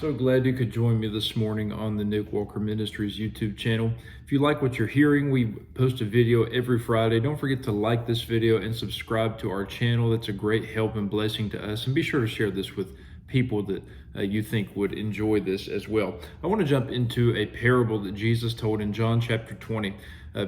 So glad you could join me this morning on the Nick Walker Ministries YouTube channel. If you like what you're hearing, we post a video every Friday. Don't forget to like this video and subscribe to our channel. That's a great help and blessing to us. And be sure to share this with people that you think would enjoy this as well. I want to jump into a parable that Jesus told in John chapter 20.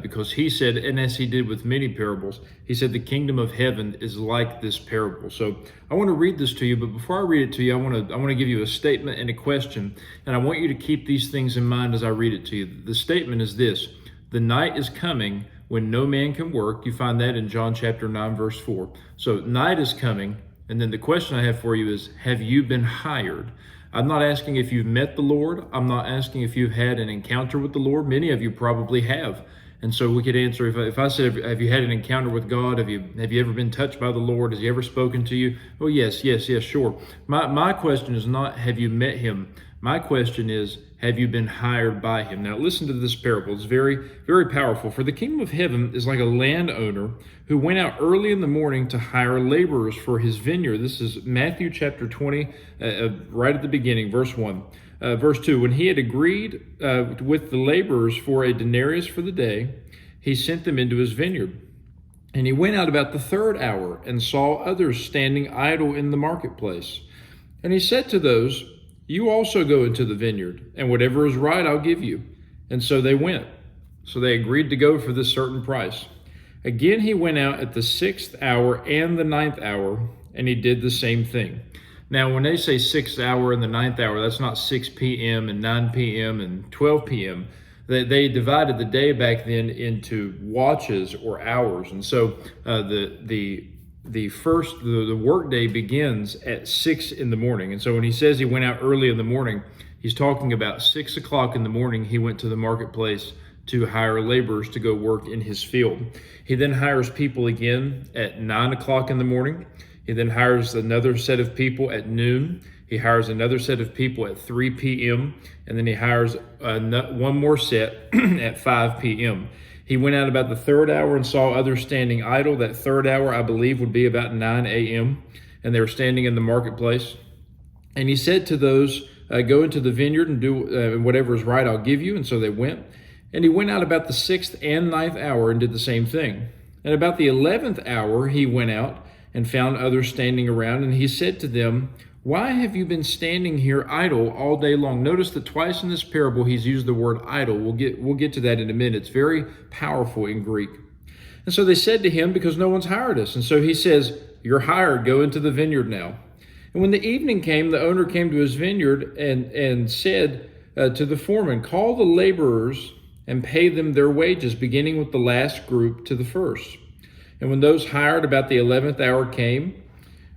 Because he said, and as he did with many parables, he said the kingdom of heaven is like this parable. So I want to read this to you, but before I read it to you, I want to give you a statement and a question, and I want you to keep these things in mind as I read it to you. The statement is this: the night is coming when no man can work. You find that in John chapter 9, verse 4. So night is coming, and then the question I have for you is, have you been hired? I'm not asking if you've met the Lord. I'm not asking if you've had an encounter with the Lord. Many of you probably have. And so we could answer, if I said, have you had an encounter with God? Have you ever been touched by the Lord? Has he ever spoken to you? Oh, yes, sure. My question is not, have you met him? My question is, have you been hired by him? Now listen to this parable. It's very, very powerful. For the kingdom of heaven is like a landowner who went out early in the morning to hire laborers for his vineyard. This is Matthew chapter 20, right at the beginning, verse 1. Verse 2, when he had agreed with the laborers for a denarius for the day, he sent them into his vineyard. And he went out about the third hour and saw others standing idle in the marketplace. And he said to those, you also go into the vineyard, and whatever is right I'll give you. And so they went. So they agreed to go for this certain price. Again he went out at the 6th hour and the 9th hour, and he did the same thing. Now, when they say 6th hour and the 9th hour, that's not 6 p.m. and 9 p.m. and 12 p.m. They divided the day back then into watches or hours. And so the work day begins at 6 in the morning. And so when he says he went out early in the morning, he's talking about 6 o'clock in the morning. He went to the marketplace to hire laborers to go work in his field. He then hires people again at 9 o'clock in the morning. He then hires another set of people at noon. He hires another set of people at 3 p.m. And then he hires one more set at 5 p.m. He went out about the third hour and saw others standing idle. That third hour, I believe, would be about 9 a.m. And they were standing in the marketplace. And he said to those, go into the vineyard and do whatever is right, I'll give you. And so they went. And he went out about the 6th and 9th hour and did the same thing. And about the 11th hour, he went out and found others standing around. And he said to them, why have you been standing here idle all day long? Notice that twice in this parable, he's used the word idle. We'll get to that in a minute. It's very powerful in Greek. And so they said to him, because no one's hired us. And so he says, you're hired, go into the vineyard now. And when the evening came, the owner came to his vineyard and said to the foreman, call the laborers and pay them their wages, beginning with the last group to the first. And when those hired about the 11th hour came,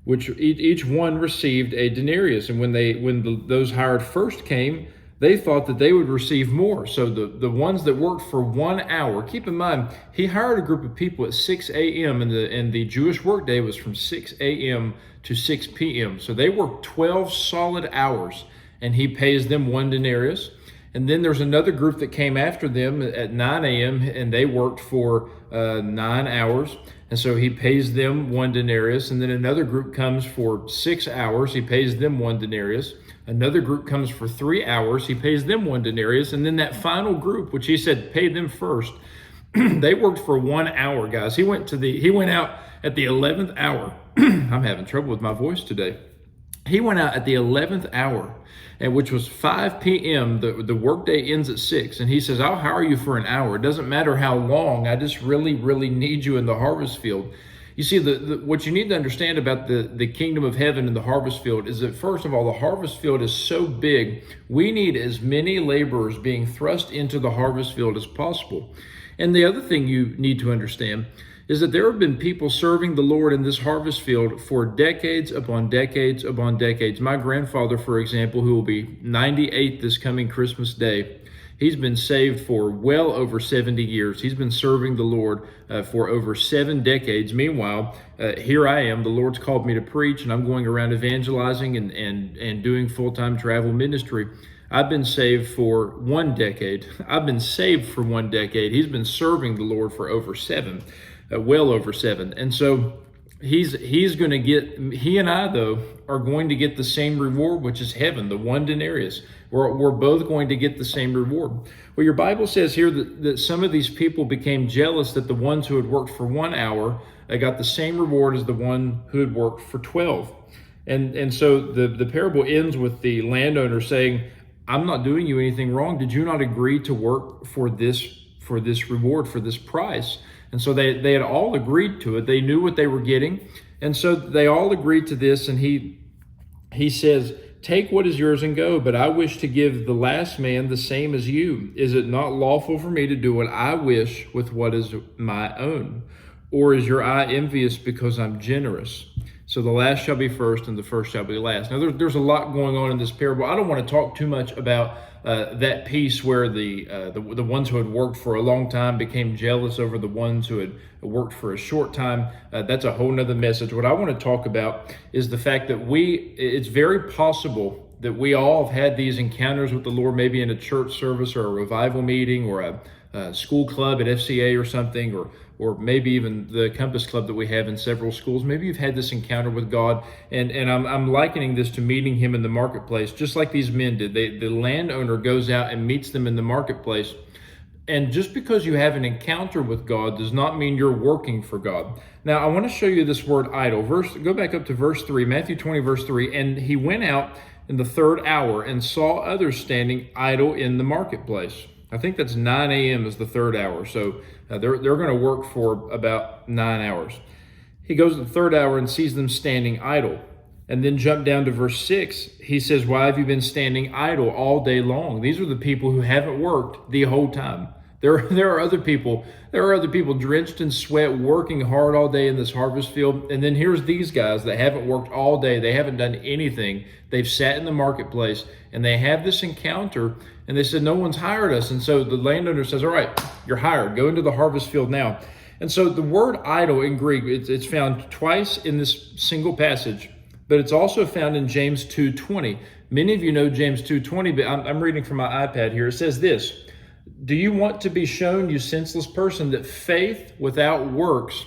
which each one received a denarius. And when those hired first came, they thought that they would receive more. So the ones that worked for 1 hour, keep in mind, he hired a group of people at 6 a.m. and the Jewish workday was from 6 a.m. to 6 p.m. So they worked 12 solid hours, and he pays them 1 denarius. And then there's another group that came after them at 9 a.m. and they worked for 9 hours. And so he pays them 1 denarius. And then another group comes for 6 hours. He pays them 1 denarius. Another group comes for 3 hours. He pays them 1 denarius. And then that final group, which he said pay them first, they worked for 1 hour, guys. He went out at the 11th hour. I'm having trouble with my voice today. He went out at the 11th hour, and which was 5 p.m. The workday ends at 6. And he says, I'll hire you for an hour. It doesn't matter how long. I just really, really need you in the harvest field. You see, what you need to understand about the kingdom of heaven and the harvest field is that, first of all, the harvest field is so big, we need as many laborers being thrust into the harvest field as possible. And the other thing you need to understand is that there have been people serving the Lord in this harvest field for decades upon decades upon decades. My grandfather, for example, who will be 98 this coming Christmas Day, he's been saved for well over 70 years. He's been serving the Lord for over 7 decades. Meanwhile, here I am. The Lord's called me to preach, and I'm going around evangelizing and doing full-time travel ministry. I've been saved for 1 decade. I've been saved for 1 decade. He's been serving the Lord for over 7. Well over 7. And so he's going to get, he and I though are going to get the same reward, which is heaven, the one denarius. We're both going to get the same reward. Well, your Bible says here that some of these people became jealous that the ones who had worked for 1 hour got the same reward as the one who had worked for 12. And so the parable ends with the landowner saying, I'm not doing you anything wrong. Did you not agree to work for this reward, for this price? And so they had all agreed to it. They knew what they were getting. And so they all agreed to this. And he says, take what is yours and go, but I wish to give the last man the same as you. Is it not lawful for me to do what I wish with what is my own? Or is your eye envious because I'm generous? So the last shall be first and the first shall be last. Now there's a lot going on in this parable. I don't want to talk too much about that piece where the ones who had worked for a long time became jealous over the ones who had worked for a short time. That's a whole nother message. What I want to talk about is the fact that it's very possible that we all have had these encounters with the Lord, maybe in a church service or a revival meeting or a school club at FCA or something, or maybe even the Compass Club that we have in several schools. Maybe you've had this encounter with God, and I'm likening this to meeting him in the marketplace, just like these men did. The landowner goes out and meets them in the marketplace. And just because you have an encounter with God does not mean you're working for God. Now, I want to show you this word idle. Go back up to verse 3, Matthew 20, verse 3. And he went out in the third hour and saw others standing idle in the marketplace. I think that's 9 a.m. is the third hour. So they're going to work for about 9 hours. He goes to the third hour and sees them standing idle. And then jump down to verse 6. He says, why have you been standing idle all day long? These are the people who haven't worked the whole time. There are other people drenched in sweat, working hard all day in this harvest field. And then here's these guys that haven't worked all day. They haven't done anything. They've sat in the marketplace and they have this encounter and they said, no one's hired us. And so the landowner says, all right, you're hired. Go into the harvest field now. And so the word idle in Greek, it's found twice in this single passage, but it's also found in James 2:20. Many of you know James 2:20, but I'm reading from my iPad here. It says this, do you want to be shown, you senseless person, that faith without works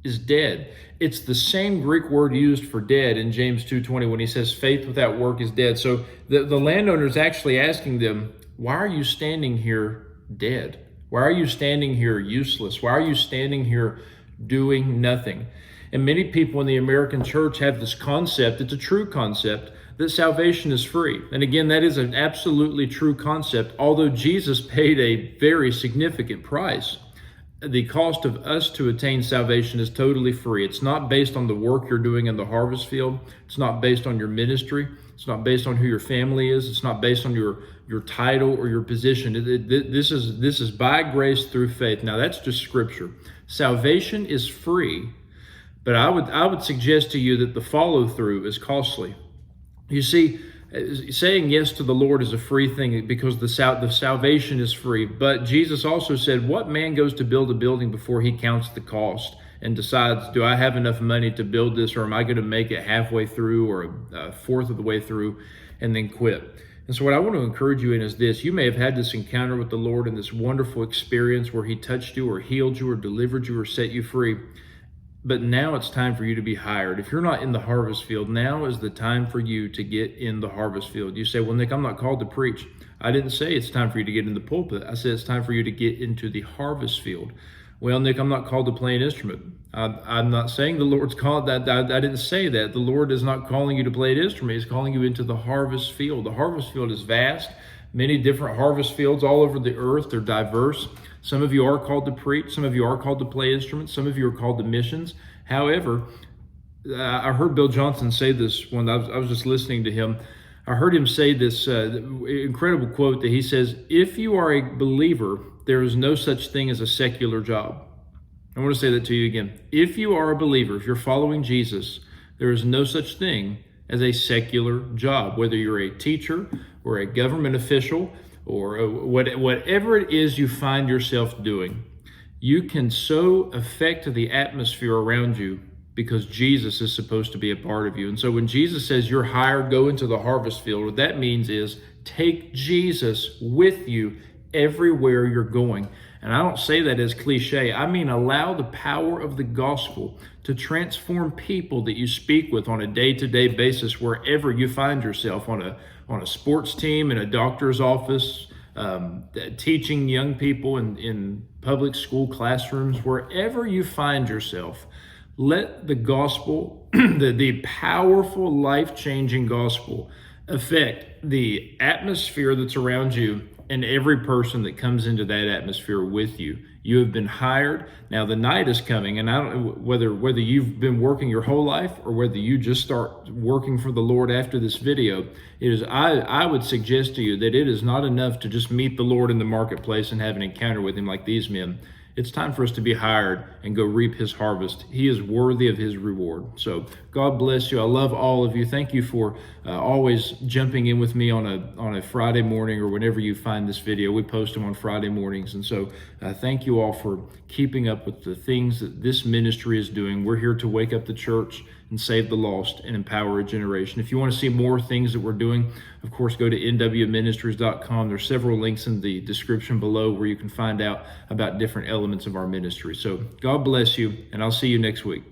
is dead? It's the same Greek word used for dead in James 2:20 when he says faith without work is dead. So the landowner is actually asking them, why are you standing here dead? Why are you standing here useless? Why are you standing here doing nothing? And many people in the American church have this concept, it's a true concept, that salvation is free. And again, that is an absolutely true concept, although Jesus paid a very significant price. The cost of us to attain salvation is totally free. It's not based on the work you're doing in the harvest field. It's not based on your ministry. It's not based on who your family is. It's not based on your title or your position. This is by grace through faith. Now that's just scripture. Salvation is free, but I would suggest to you that the follow through is costly. You see, saying yes to the Lord is a free thing because the salvation is free. But Jesus also said, what man goes to build a building before he counts the cost and decides, do I have enough money to build this, or am I going to make it halfway through or a fourth of the way through and then quit? And so what I want to encourage you in is this. You may have had this encounter with the Lord and this wonderful experience where he touched you or healed you or delivered you or set you free. But now it's time for you to be hired. If you're not in the harvest field, now is the time for you to get in the harvest field. You say, well, Nick, I'm not called to preach. I didn't say it's time for you to get in the pulpit. I said it's time for you to get into the harvest field. Well, Nick, I'm not called to play an instrument. I'm not saying the Lord's called that. I didn't say that. The Lord is not calling you to play an instrument. He's calling you into the harvest field. The harvest field is vast. Many different harvest fields all over the earth. They're diverse. Some of you are called to preach. Some of you are called to play instruments. Some of you are called to missions. However, I heard Bill Johnson say this when I was just listening to him. I heard him say this incredible quote that he says, if you are a believer, there is no such thing as a secular job. I want to say that to you again. If you are a believer, if you're following Jesus, there is no such thing as a secular job, whether you're a teacher or a government official or whatever it is you find yourself doing. You can so affect the atmosphere around you because Jesus is supposed to be a part of you. And so when Jesus says you're hired, go into the harvest field, what that means is take Jesus with you everywhere you're going. And I don't say that as cliche. I mean, allow the power of the gospel to transform people that you speak with on a day-to-day basis, wherever you find yourself, on a sports team, in a doctor's office, teaching young people in public school classrooms, wherever you find yourself. Let the gospel, the powerful, life-changing gospel, affect the atmosphere that's around you and every person that comes into that atmosphere with you. You have been hired. Now the night is coming, and I don't know whether you've been working your whole life or whether you just start working for the Lord after this video. I would suggest to you that it is not enough to just meet the Lord in the marketplace and have an encounter with him like these men. It's time for us to be hired and go reap his harvest. He is worthy of his reward. So God bless you. I love all of you. Thank you for always jumping in with me on a Friday morning, or whenever you find this video. We post them on Friday mornings. And so thank you all for keeping up with the things that this ministry is doing. We're here to wake up the church and save the lost and empower a generation. If you want to see more things that we're doing, of course, go to nwministries.com. There's several links in the description below where you can find out about different elements of our ministry. So God bless you, and I'll see you next week.